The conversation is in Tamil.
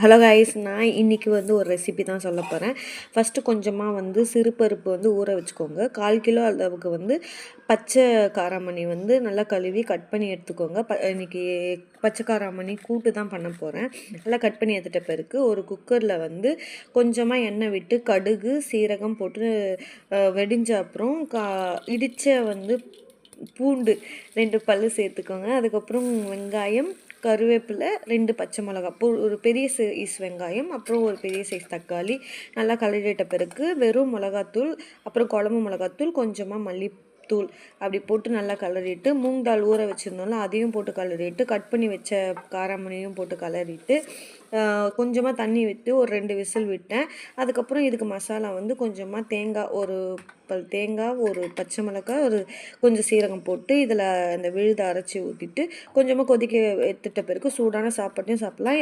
ஹலோ கைஸ், நான் இன்றைக்கி ஒரு ரெசிபி தான் சொல்ல போகிறேன். ஃபஸ்ட்டு கொஞ்சமாக சிறுபருப்பு ஊற வச்சுக்கோங்க. 1/4 கிலோ அளவுக்கு பச்சை காராமணி நல்லா கழுவி கட் பண்ணி எடுத்துக்கோங்க. இன்றைக்கி பச்சை காராமணி கூட்டு தான் பண்ண போகிறேன். நல்லா கட் பண்ணி எடுத்துகிட்ட பிறகு ஒரு குக்கரில் கொஞ்சமாக எண்ணெய் விட்டு கடுகு சீரகம் போட்டு வெடிஞ்ச அப்புறம் இடித்த பூண்டு 2 பல் சேர்த்துக்கோங்க. அதுக்கப்புறம் வெங்காயம், கருவேப்பிலை, 2 பச்சை மிளகா, ஒரு பெரிய சைஸ் வெங்காயம், அப்புறம் ஒரு பெரிய சைஸ் தக்காளி நல்லா கலரிட்ட பிறகு வெறும் மிளகாத்தூள், அப்புறம் குழம்பு மிளகாத்தூள், கொஞ்சமாக மல்லித்தூள் அப்படி போட்டு நல்லா கலரிட்டு, மூங் தால் ஊற வச்சுருந்தோம்ல அதையும் போட்டு கலரிட்டு, கட் பண்ணி வச்ச காராமணியும் போட்டு கலரிட்டு, கொஞ்சமாக தண்ணி விட்டு ஒரு 2 விசில் விட்டேன். அதுக்கப்புறம் இதுக்கு மசாலா கொஞ்சமாக தேங்காய், ஒரு பல் தேங்காய், ஒரு பச்சை மிளகாய், கொஞ்சம் சீரகம் போட்டு இதில் அந்த விழுதை அரைச்சி ஊற்றிட்டு கொஞ்சமாக கொதிக்க எடுத்துட்ட பிறகு சூடான சாப்பாட்டையும் சாப்பிட்லாம்.